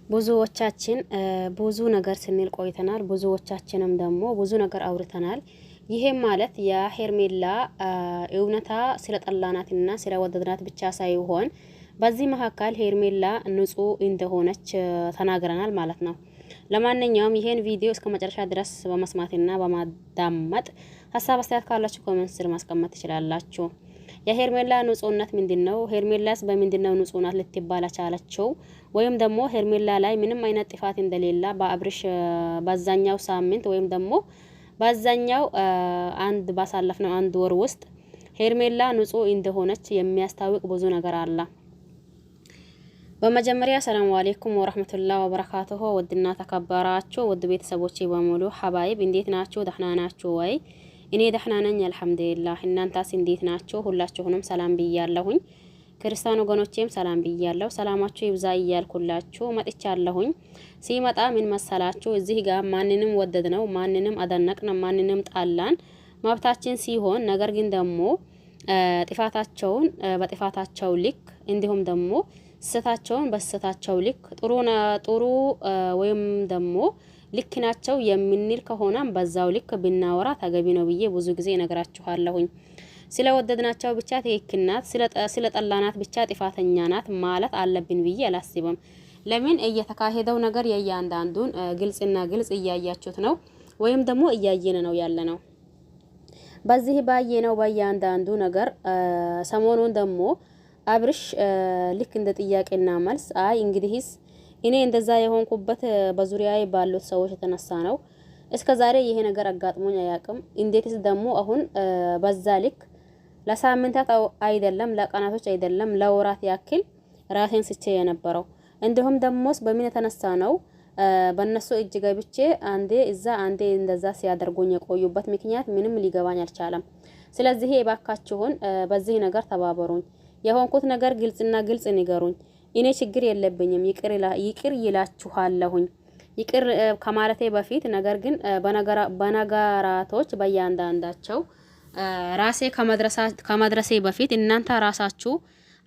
ብዙዎቻችን ብዙ ነገር ስንል ቆይተናል። ብዙዎቻችንም ደግሞ ብዙ ነገር አውርተናል። ይሄም ማለት የሄርሜላ እውነታ ስለጠላናትና ስለወደድናት ብቻ ሳይሆን በዚህ መካከል ሄርሜላ ንጹህ እንደሆነች ተናግረናል ማለት ነው። ለማንኛውም ይሄን ቪዲዮ እስከ መጨረሻ ድረስ በመስማትና በማዳመጥ ሀሳብ አስተያየት ካላችሁ ኮሜንት ስር ማስቀመጥ ትችላላችሁ። የሄርሜላ ንጹህነት ምንድነው? ሄርሜላስ በምንድነው ንጹህ ናት ልትባል ቻለችው? ወይም ደግሞ ሄርሜላ ላይ ምንም አይነት ጥፋት እንደሌላ በአብርሽ በዛኛው ሳምንት ወይም ደግሞ በዛኛው አንድ ባሳለፍነው አንድ ወር ውስጥ ሄርሜላ ንጹህ እንደሆነች የሚያስታውቅ ብዙ ነገር አለ። በመጀመሪያ ሰላም አለይኩም ወራህመቱላሂ ወበረካቱሁ። ውድና ተከበራችሁ ውድ ቤተሰቦቼ በሙሉ ሐባይብ እንዴት ናችሁ? ደህና ናችሁ ወይ? እኔ ደህና ነኝ አልሐምዱሊላህ። እናንተስ እንዴት ናችሁ? ሁላችሁንም ሰላም ብያለሁኝ። ክርስቲያን ወገኖቼም ሰላም ብያለሁ። ሰላማችሁ ይብዛ እያልኩላችሁ መጥቻለሁኝ። ሲመጣ ምን መሰላችሁ? እዚህ ጋር ማንንም ወደድ ነው ማንንም አደነቅን ማንንም ጣላን መብታችን ሲሆን፣ ነገር ግን ደግሞ ጥፋታቸውን በጥፋታቸው ልክ እንዲሁም ደግሞ ስህተታቸውን በስህተታቸው ልክ ጥሩ ወይም ደግሞ ልክ ናቸው የምንል ከሆነ በዛው ልክ ብናወራ ተገቢ ነው ብዬ ብዙ ጊዜ ነግራችኋለሁኝ። ስለወደድናቸው ብቻ ትክክል ናት፣ ስለጠላናት ብቻ ጥፋተኛ ናት ማለት አለብን ብዬ አላስብም። ለምን እየተካሄደው ነገር የእያንዳንዱን ግልጽና ግልጽ እያያችሁት ነው ወይም ደግሞ እያየን ነው ያለ ነው። በዚህ ባየነው በእያንዳንዱ ነገር ሰሞኑን ደግሞ አብርሽ ልክ እንደ ጥያቄና መልስ አይ እንግዲህስ እኔ እንደዛ የሆንኩበት በዙሪያዬ ባሉት ሰዎች የተነሳ ነው። እስከዛሬ ይሄ ነገር አጋጥሞኝ አያውቅም። እንዴትስ ደግሞ አሁን በዛ ልክ ለሳምንታት አይደለም ለቀናቶች አይደለም ለወራት ያክል ራሴን ስቼ የነበረው እንዲሁም ደሞስ በምን የተነሳ ነው በእነሱ እጅ ገብቼ አንዴ እዛ አንዴ እንደዛ ሲያደርጉኝ የቆዩበት ምክንያት ምንም ሊገባኝ አልቻለም። ስለዚህ እባካችሁን በዚህ ነገር ተባበሩኝ። የሆንኩት ነገር ግልጽና ግልጽ ንገሩኝ። እኔ ችግር የለብኝም ይቅር ይላችኋለሁኝ ይቅር ከማለቴ በፊት ነገር ግን በነገራቶች በእያንዳንዳቸው ራሴ ከመድረሴ በፊት እናንተ ራሳችሁ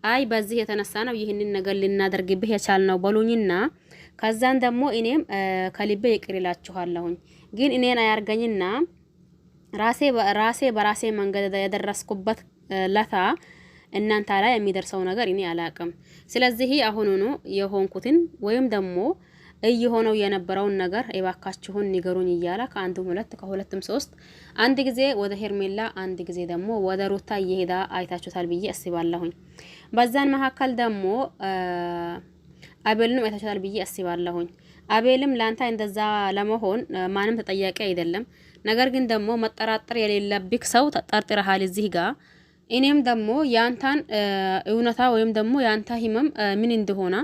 አይ በዚህ የተነሳ ነው ይህንን ነገር ልናደርግብህ የቻልነው በሉኝና ከዛን ደግሞ እኔም ከልቤ ይቅር ይላችኋለሁኝ። ግን እኔን አያርገኝና ራሴ በራሴ መንገድ የደረስኩበት ለታ እናንተ ላይ የሚደርሰው ነገር እኔ አላቅም። ስለዚህ አሁኑኑ የሆንኩትን ወይም ደግሞ እየሆነው የነበረውን ነገር እባካችሁን ንገሩኝ እያለ ከአንድም ሁለት ከሁለትም ሶስት አንድ ጊዜ ወደ ሄርሜላ አንድ ጊዜ ደግሞ ወደ ሩታ እየሄዳ አይታችሁታል ብዬ አስባለሁኝ። በዛን መካከል ደግሞ አቤልንም አይታችሁታል ብዬ አስባለሁኝ። አቤልም ላንተ እንደዛ ለመሆን ማንም ተጠያቂ አይደለም። ነገር ግን ደግሞ መጠራጠር የሌለብክ ሰው ተጠርጥረሃል እዚህ ጋር እኔም ደግሞ ያንታን እውነታ ወይም ደግሞ ያንታ ህመም ምን እንደሆነ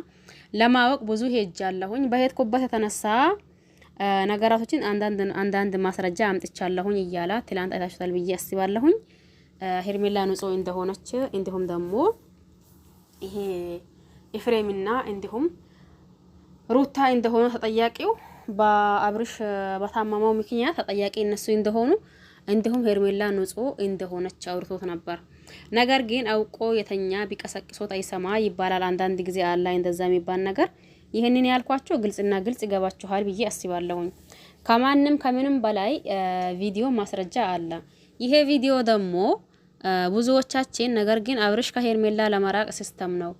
ለማወቅ ብዙ ሄጃለሁኝ። በሄድኩበት የተነሳ ነገራቶችን አንዳንድ ማስረጃ አምጥቻለሁኝ እያለ ትላንት አይታችኋል ብዬ አስባለሁኝ። ሄርሜላ ንጹህ እንደሆነች እንዲሁም ደግሞ ይሄ ኤፍሬምና እንዲሁም ሩታ እንደሆነ ተጠያቂው በአብርሽ በታመመው ምክንያት ተጠያቂ እነሱ እንደሆኑ እንዲሁም ሄርሜላ ንጹህ እንደሆነች አውርቶት ነበር። ነገር ግን አውቆ የተኛ ቢቀሰቅሶት አይሰማ ይባላል። አንዳንድ ጊዜ አላ እንደዛ የሚባል ነገር። ይሄንን ያልኳቸው ግልጽና ግልጽ ይገባችኋል ብዬ አስባለሁኝ። ከማንም ከምንም በላይ ቪዲዮ ማስረጃ አለ። ይሄ ቪዲዮ ደግሞ ብዙዎቻችን ነገር ግን አብርሽ ከሄርሜላ ለመራቅ ሲስተም ነው።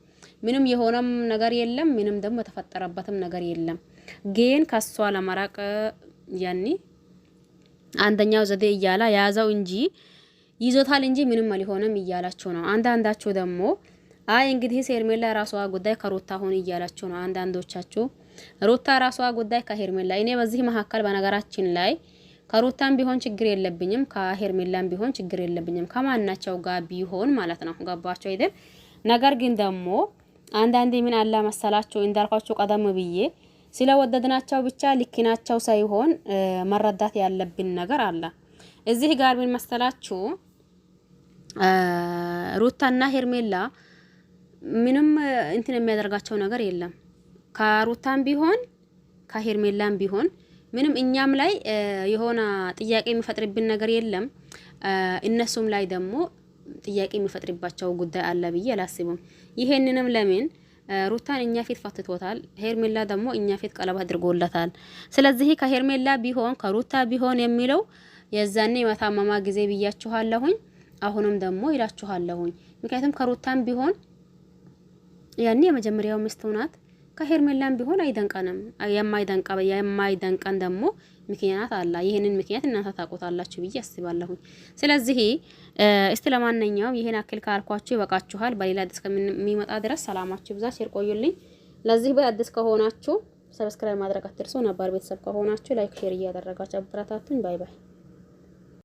ምንም የሆነም ነገር የለም፣ ምንም ደግሞ የተፈጠረበትም ነገር የለም። ግን ከሷ ለመራቅ ያኒ አንደኛው ዘዴ እያላ ያዘው እንጂ ይዞታል እንጂ ምንም አልሆነም እያላችሁ ነው። አንዳንዳችሁ ደግሞ አይ እንግዲህ ሄርሜላ ራሷ ጉዳይ ከሩታ ሆነ እያላችሁ ነው። አንዳንዶቻችሁ ሩታ ራሷ ጉዳይ ከሄርሜላ። እኔ በዚህ መካከል በነገራችን ላይ ከሩታም ቢሆን ችግር የለብኝም፣ ከሄርሜላም ቢሆን ችግር የለብኝም፣ ከማናቸው ጋር ቢሆን ማለት ነው። ገባችሁ አይደል? ነገር ግን ደግሞ አንዳንዴ ምን አላ መሰላችሁ እንዳልኳችሁ ቀደም ብዬ ስለወደድናቸው ብቻ ልክናቸው ሳይሆን መረዳት ያለብን ነገር አለ። እዚህ ጋር ምን መሰላችሁ ሩታና ሄርሜላ ምንም እንትን የሚያደርጋቸው ነገር የለም። ከሩታም ቢሆን ከሄርሜላም ቢሆን ምንም እኛም ላይ የሆነ ጥያቄ የሚፈጥርብን ነገር የለም። እነሱም ላይ ደግሞ ጥያቄ የሚፈጥርባቸው ጉዳይ አለ ብዬ አላስብም። ይሄንንም ለምን ሩታን እኛ ፊት ፈትቶታል። ሄርሜላ ደግሞ እኛ ፊት ቀለበት አድርጎለታል። ስለዚህ ከሄርሜላ ቢሆን ከሩታ ቢሆን የሚለው የዛኔ የመታመማ ጊዜ ብያችኋለሁኝ። አሁንም ደግሞ ይላችኋለሁኝ። ምክንያቱም ከሩታም ቢሆን ያኔ የመጀመሪያው ሚስቱ ናት። ከሄርሜላም ቢሆን አይደንቀንም። የማይደንቀን ደግሞ ምክንያት አለ። ይሄንን ምክንያት እናንተ ታውቁታላችሁ ብዬ አስባለሁ። ስለዚህ እስቲ ለማንኛውም ይሄን አክል ካልኳችሁ ይበቃችኋል። በሌላ አዲስ ከሚመጣ ድረስ ሰላማችሁ ይብዛ። ሼር ቆዩልኝ። ለዚህ በአዲስ ከሆናችሁ ሰብስክራይብ ማድረግ አትርሱ። ነባር ቤተሰብ ከሆናችሁ ላይክ ሼር እያደረጋችሁ አበረታቱኝ። ባይ ባይ።